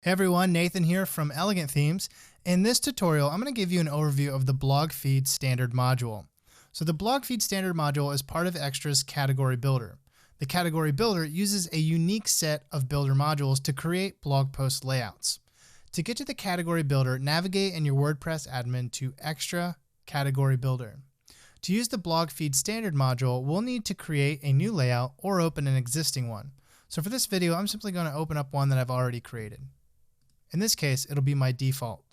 Hey everyone, Nathan here from Elegant Themes. In this tutorial, I'm going to give you an overview of the blog feed standard module. So the blog feed standard module is part of Extra's category builder. The category builder uses a unique set of builder modules to create blog post layouts. To get to the category builder, navigate in your WordPress admin to Extra Category Builder. To use the blog feed standard module, we'll need to create a new layout or open an existing one. So for this video, I'm simply going to open up one that I've already created. In this case, it'll be my default.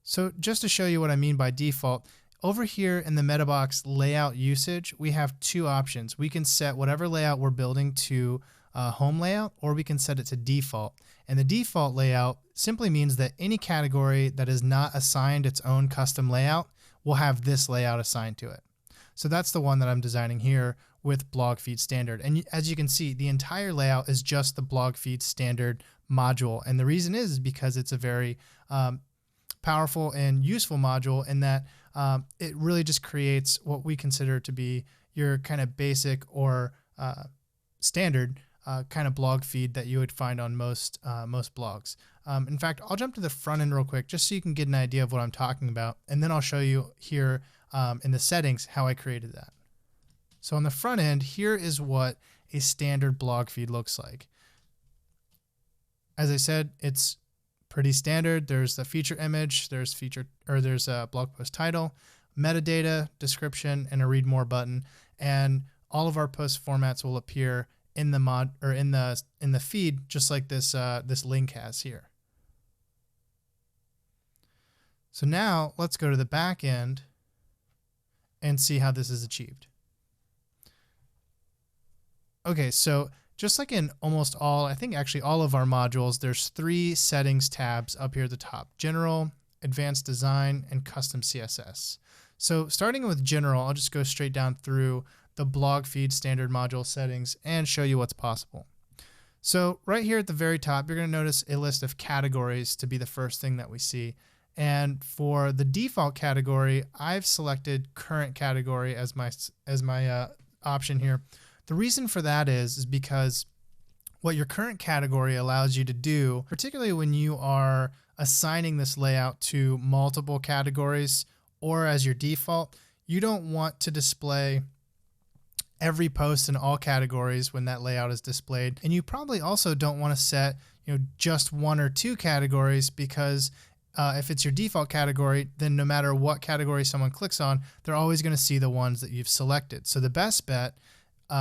So just to show you what I mean by default, over here in the MetaBox layout usage, we have two options. We can set whatever layout we're building to home layout, or we can set it to default. And the default layout simply means that any category that is not assigned its own custom layout will have this layout assigned to it. So that's the one that I'm designing here with blog feed standard. And as you can see, the entire layout is just the blog feed standard module. And the reason is because it's a very powerful and useful module in that it really just creates what we consider to be your kind of basic or standard kind of blog feed that you would find on most blogs. In fact, I'll jump to the front end real quick just so you can get an idea of what I'm talking about. And then I'll show you here in the settings how I created that. So on the front end, here is what a standard blog feed looks like. As I said, it's pretty standard. There's the feature image, there's a blog post title, metadata, description, and a read more button. And all of our post formats will appear in the in the feed, just like this this link has here. So now let's go to the back end and see how this is achieved. Okay, so just like in almost all, I think actually all of our modules, there's three settings tabs up here at the top: General, Advanced Design, and Custom CSS. So starting with General, I'll just go straight down through the blog feed standard module settings and show you what's possible. So right here at the very top, you're going to notice a list of categories to be the first thing that we see. And for the default category, I've selected current category as my option here. The reason for that is because what your current category allows you to do, particularly when you are assigning this layout to multiple categories or as your default, you don't want to display every post in all categories when that layout is displayed. And you probably also don't want to set just one or two categories, because if it's your default category, then no matter what category someone clicks on, they're always going to see the ones that you've selected. So the best bet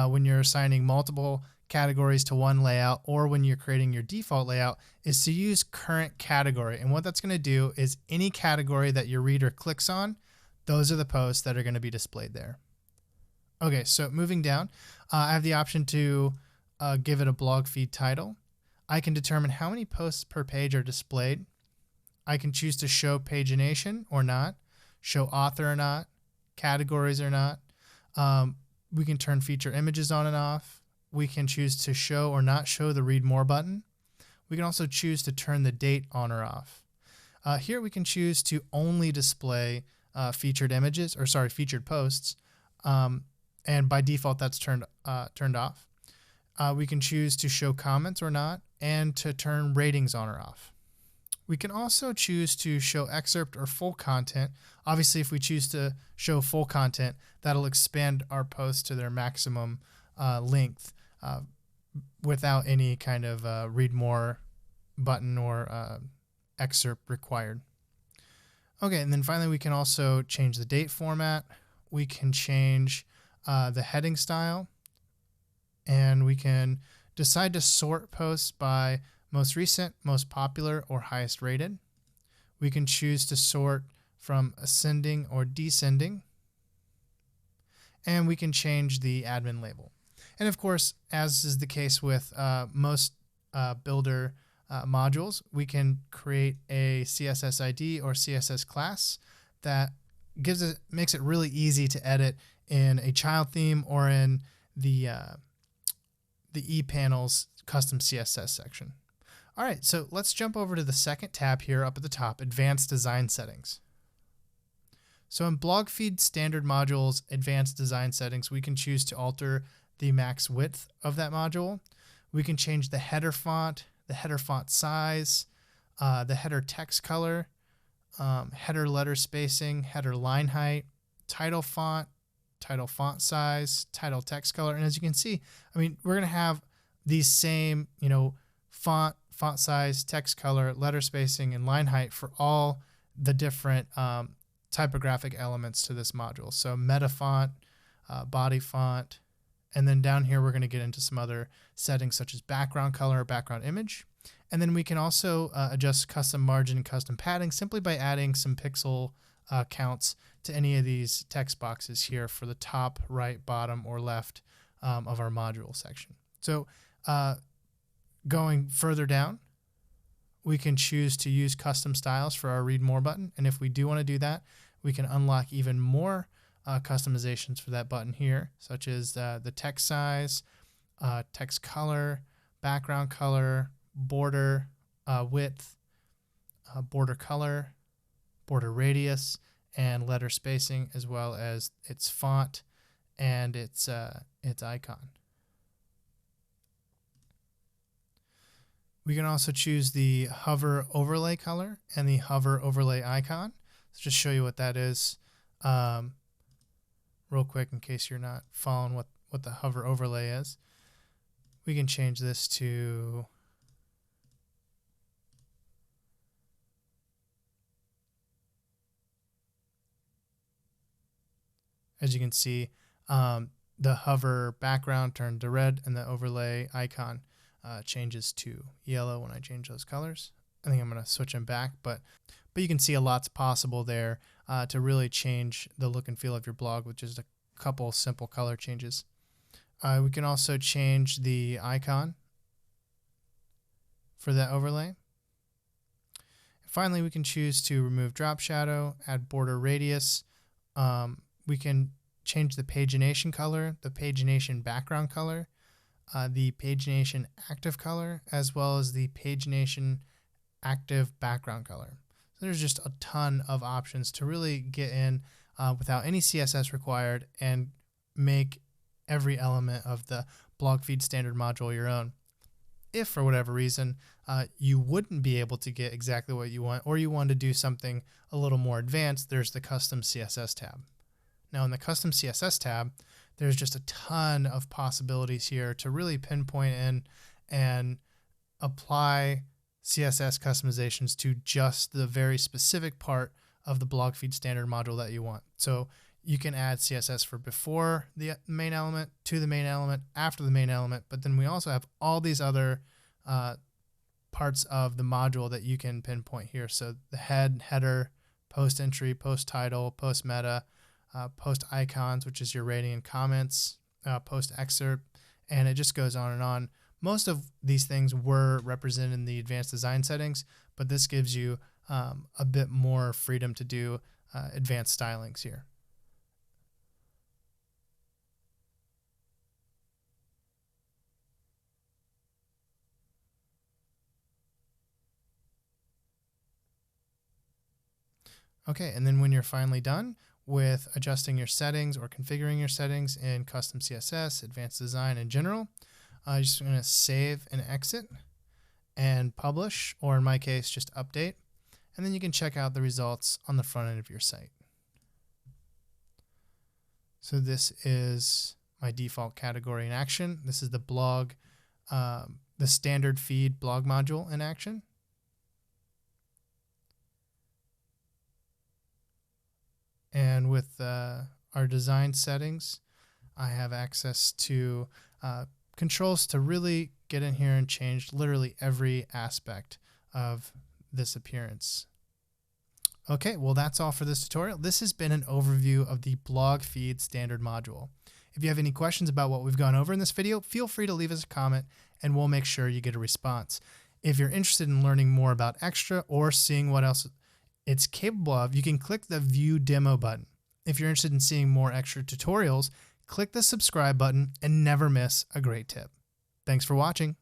when you're assigning multiple categories to one layout, or when you're creating your default layout, is to use current category. And what that's going to do is any category that your reader clicks on, those are the posts that are going to be displayed there. Okay, so moving down, I have the option to give it a blog feed title. I can determine how many posts per page are displayed. I can choose to show pagination or not, show author or not, categories or not. We can turn feature images on and off. We can choose to show or not show the read more button. We can also choose to turn the date on or off. Here we can choose to only display featured posts. And by default, that's turned off. We can choose to show comments or not, and to turn ratings on or off. We can also choose to show excerpt or full content. Obviously, if we choose to show full content, that'll expand our posts to their maximum length without any kind of read more button or excerpt required. Okay, and then finally, we can also change the date format. We can change the heading style, and we can decide to sort posts by most recent, most popular, or highest rated. We can choose to sort from ascending or descending, and we can change the admin label. And of course, as is the case with most builder modules, we can create a CSS ID or CSS class that makes it really easy to edit in a child theme or in the ePanels custom CSS section. All right, so let's jump over to the second tab here up at the top, Advanced Design Settings. So in blog feed standard modules, Advanced Design Settings, we can choose to alter the max width of that module. We can change the header font size, the header text color, header letter spacing, header line height, title font size, title text color. And as you can see, I mean, we're going to have these same, font size, text color, letter spacing, and line height for all the different typographic elements to this module. So meta font, body font, and then down here we're going to get into some other settings such as background color, background image. And then we can also adjust custom margin and custom padding simply by adding some pixel counts to any of these text boxes here for the top, right, bottom, or left of our module section. So going further down, we can choose to use custom styles for our read more button. And if we do want to do that, we can unlock even more customizations for that button here, such as the text size, text color, background color, border width, border color, border radius, and letter spacing, as well as its font and its icon. We can also choose the hover overlay color and the hover overlay icon. So just show you what that is real quick in case you're not following what the hover overlay is. We can change this to as you can see, the hover background turned to red and the overlay icon changes to yellow when I change those colors. I think I'm going to switch them back, but you can see a lot's possible there to really change the look and feel of your blog with just a couple simple color changes. We can also change the icon for that overlay. Finally, we can choose to remove drop shadow, add border radius. We can change the pagination color, the pagination background color, the pagination active color, as well as the pagination active background color. So there's just a ton of options to really get in without any CSS required and make every element of the blog feed standard module your own. If for whatever reason you wouldn't be able to get exactly what you want, or you want to do something a little more advanced, there's the custom CSS tab. Now in the custom CSS tab, there's just a ton of possibilities here to really pinpoint in and apply CSS customizations to just the very specific part of the blog feed standard module that you want. So you can add CSS for before the main element, to the main element, after the main element, but then we also have all these other parts of the module that you can pinpoint here. So the header, post entry, post title, post meta, post icons, which is your rating and comments, post excerpt, and it just goes on and on. Most of these things were represented in the advanced design settings, but this gives you a bit more freedom to do advanced stylings here. Okay, and then when you're finally done with adjusting your settings or configuring your settings in custom CSS, advanced design, and general, I'm just going to save and exit and publish, or in my case, just update. And then you can check out the results on the front end of your site. So this is my default category in action. This is the blog, the standard feed blog module in action. And with our design settings, I have access to controls to really get in here and change literally every aspect of this appearance. Okay, well that's all for this tutorial. This has been an overview of the blog feed standard module. If you have any questions about what we've gone over in this video, feel free to leave us a comment and we'll make sure you get a response. If you're interested in learning more about Extra or seeing what else it's capable of, you can click the View Demo button. If you're interested in seeing more Extra tutorials, click the subscribe button and never miss a great tip. Thanks for watching.